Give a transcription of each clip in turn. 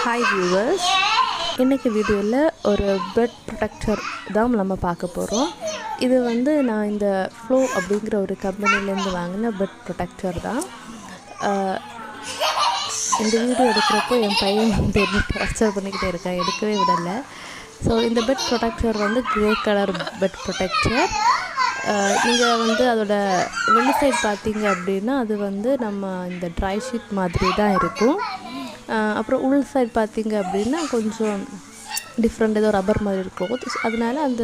Hi viewers, இன்னைக்கு வீடியோவில் ஒரு பெட் ப்ரொடெக்டர் தான் நம்ம பார்க்க போகிறோம். இது வந்து நான் இந்த FLO அப்படிங்கிற ஒரு கம்பெனிலேருந்து வாங்கின பெட் ப்ரொடெக்டர் தான். இந்த வீடியோ எடுக்கிறப்போ என் பையன் வந்து என்ன டார்ச்சர் பண்ணிக்கிட்டே இருக்கான், எடுக்கவே விடலை. ஸோ இந்த பெட் ப்ரொடெக்டர் வந்து கிரே கலர் பெட் ப்ரொடெக்டர். நீங்கள் வந்து அதோட வெளி சைட் பார்த்தீங்க அப்படின்னா அது வந்து நம்ம இந்த ட்ரை ஷீட் மாதிரி தான் இருக்கும். அப்புறம் உள் சைட் பார்த்திங்க அப்படின்னா கொஞ்சம் டிஃப்ரெண்ட், ஏதோ ரப்பர் மாதிரி இருக்கும். அதனால அந்த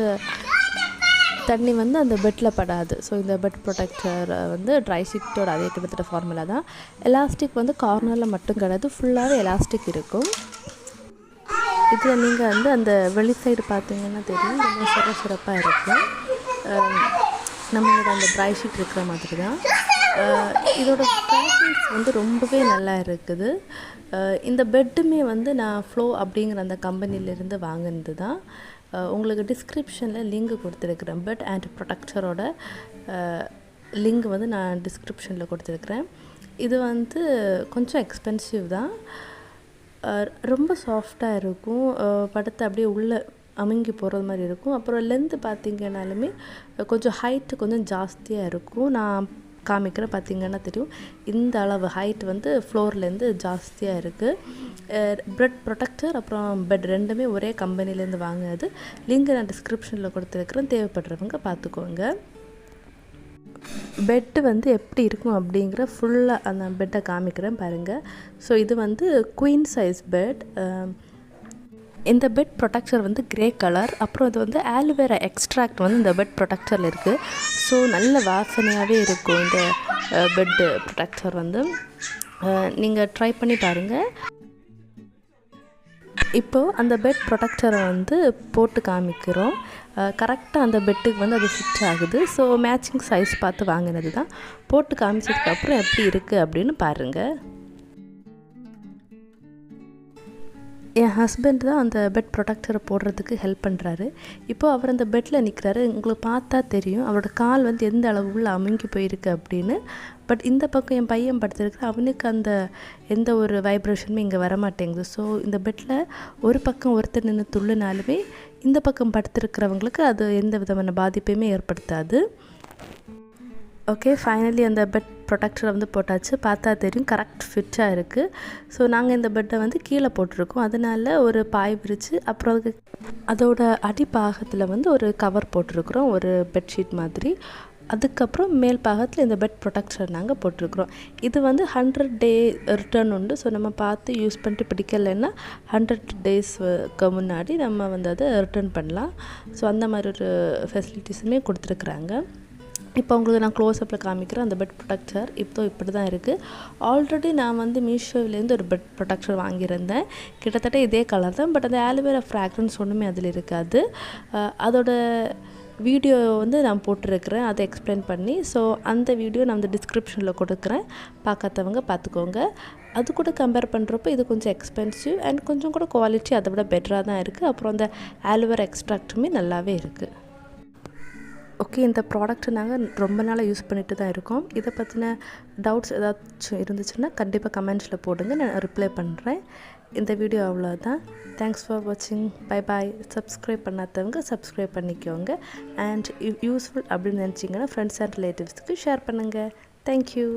தண்ணி வந்து அந்த பெட்டில் படாது. ஸோ இந்த பெட் ப்ரொடெக்டர் வந்து ட்ரை ஷீட்டோட அதே கிட்டத்தட்ட ஃபார்முலா தான். எலாஸ்டிக் வந்து கார்னரில் மட்டும் கிடையாது, ஃபுல்லாகவே எலாஸ்டிக் இருக்கும். இதில் நீங்கள் வந்து அந்த வெளி சைடு பார்த்திங்கன்னா தெரியும், ரொம்ப சிறப்பாக இருக்கும். நம்மளோட அந்த ட்ரை ஷீட் இருக்கிற மாதிரி தான். இதோட ஃபேஷன்ஸ் வந்து ரொம்பவே நல்லா இருக்குது. இந்த பெட்டுமே வந்து நான் FLO அப்படிங்கிற அந்த கம்பெனிலேருந்து வாங்கினது தான். உங்களுக்கு டிஸ்கிரிப்ஷனில் லிங்க் கொடுத்துருக்குறேன். பெட் அண்ட் ப்ரொடெக்டரோட லிங்க் வந்து நான் டிஸ்கிரிப்ஷனில் கொடுத்துருக்குறேன். இது வந்து கொஞ்சம் எக்ஸ்பென்சிவ் தான். ரொம்ப சாஃப்டாக இருக்கும், படுத்து அப்படியே உள்ளே அமுங்கி போகிறது மாதிரி இருக்கும். அப்புறம் லென்த்து பார்த்திங்கனாலுமே கொஞ்சம் ஹைட்டு கொஞ்சம் ஜாஸ்தியாக இருக்கும். நான் காமிக்கிறேன், பார்த்திங்கன்னா தெரியும். இந்த அளவு ஹைட் வந்து ஃப்ளோர்லேருந்து ஜாஸ்தியாக இருக்குது. பெட் ப்ரொடெக்டர் அப்புறம் பெட் ரெண்டுமே ஒரே கம்பெனிலேருந்து வாங்கினது. லிங்க் நான் டிஸ்கிரிப்ஷனில் கொடுத்துருக்குறேன், தேவைப்படுறவங்க பார்த்துக்கோங்க. பெட்டு வந்து எப்படி இருக்கும் அப்படிங்கிற ஃபுல்லாக அந்த பெட்டை காமிக்கிறேன் பாருங்கள். ஸோ இது வந்து குயின் சைஸ் பெட். இந்த பெட் ப்ரொடெக்டர் வந்து கிரே கலர். அப்புறம் இது வந்து ஆலோவேரா எக்ஸ்ட்ராக்ட் வந்து இந்த பெட் ப்ரொடெக்டரில் இருக்குது. ஸோ நல்ல வாசனையாகவே இருக்கும் இந்த பெட்டு ப்ரொடெக்டர் வந்து. நீங்கள் ட்ரை பண்ணி பாருங்கள். இப்போது அந்த பெட் ப்ரொடெக்டரை வந்து போட்டு காமிக்கிறோம். கரெக்டாக அந்த பெட்டுக்கு வந்து அது ஃபிட் ஆகுது. ஸோ மேட்சிங் சைஸ் பார்த்து வாங்கினது தான். போட்டு காமிச்சதுக்கப்புறம் எப்படி இருக்குது அப்படின்னு பாருங்கள். என் ஹஸ்பண்ட் தான் அந்த பெட் ப்ரொடெக்டரை போடுறதுக்கு ஹெல்ப் பண்ணுறாரு. இப்போது அவர் அந்த பெட்டில் நிற்கிறாரு. உங்களுக்கு பார்த்தா தெரியும் அவரோட கால் வந்து எந்த அளவு உள்ள அமுங்கி போயிருக்கு அப்படின்னு. பட் இந்த பக்கம் என் பையன் படுத்துருக்கு, அவனுக்கு அந்த எந்த ஒரு வைப்ரேஷனுமே இங்கே வரமாட்டேங்குது. ஸோ இந்த பெட்டில் ஒரு பக்கம் ஒருத்தர் நின்று துள்ளுனாலுமே இந்த பக்கம் படுத்துருக்கிறவங்களுக்கு அது எந்த விதமான பாதிப்பையுமே ஏற்படுத்தாது. ஓகே, ஃபைனலி அந்த பெட் ப்ரொடெக்டரை வந்து போட்டாச்சு. பார்த்தா தெரியும் கரெக்ட் ஃபிட்டாக இருக்குது. ஸோ நாங்கள் இந்த பெட்டை வந்து கீழே போட்டிருக்கோம். அதனால் ஒரு பாய் விரித்து அப்புறம் அதோட அடிப்பாகத்தில் வந்து ஒரு கவர் போட்டிருக்கிறோம், ஒரு பெட்ஷீட் மாதிரி. அதுக்கப்புறம் மேல் பாகத்தில் இந்த பெட் ப்ரொடெக்டர் நாங்கள் போட்டிருக்கிறோம். இது வந்து 100 டே ரிட்டர்ன் உண்டு. ஸோ நம்ம பார்த்து யூஸ் பண்ணிட்டு பிடிக்கலைன்னா 100 டேஸ்க்கு முன்னாடி நம்ம வந்து அதை ரிட்டர்ன் பண்ணலாம். ஸோ அந்த மாதிரி ஒரு ஃபெசிலிட்டிஸுமே கொடுத்துருக்குறாங்க. இப்போ உங்களுக்கு நான் க்ளோஸ்அப்பில் காமிக்கிறேன் அந்த பெட் ப்ரொடெக்டர். இப்படி தான் இருக்குது. ஆல்ரெடி நான் வந்து மீஷோவிலேருந்து ஒரு பெட் ப்ரொடெக்டர் வாங்கியிருந்தேன். கிட்டத்தட்ட இதே கலர் தான். பட் அந்த ஆலோவேரா ஃப்ராக்ரன்ஸ் ஒன்றுமே அதில் இருக்காது. அதோட வீடியோ வந்து நான் போட்டிருக்கிறேன், அதை எக்ஸ்பிளைன் பண்ணி. ஸோ அந்த வீடியோ நான் அந்த டிஸ்கிரிப்ஷனில் கொடுக்குறேன், பார்க்காதவங்க பார்த்துக்கோங்க. அது கூட கம்பேர் பண்ணுறப்போ இது கொஞ்சம் எக்ஸ்பென்சிவ் அண்ட் கொஞ்சம் கூட குவாலிட்டி அதை விட பெட்டராக தான் இருக்குது. அப்புறம் அந்த ஆலோவேரா எக்ஸ்ட்ராக்ட்டுமே நல்லாவே இருக்குது. ஓகே, இந்த ப்ராடக்ட்டை நாங்கள் ரொம்ப நாளாக யூஸ் பண்ணிட்டு தான் இருக்கோம். இதை பற்றின டவுட்ஸ் ஏதாச்சும் இருந்துச்சுன்னா கண்டிப்பாக கமெண்ட்ஸில் போடுங்க, நான் ரிப்ளை பண்ணுறேன். இந்த வீடியோ அவ்வளோதான். தேங்க்ஸ் ஃபார் வாட்சிங். Bye bye. சப்ஸ்கிரைப் பண்ணாதவங்க சப்ஸ்கிரைப் பண்ணிக்கோங்க. அண்ட் யூஸ்ஃபுல் அப்படின்னு நினச்சிங்கன்னா ஃப்ரெண்ட்ஸ் அண்ட் ரிலேட்டிவ்ஸ்க்கு ஷேர் பண்ணுங்கள். தேங்க்யூ.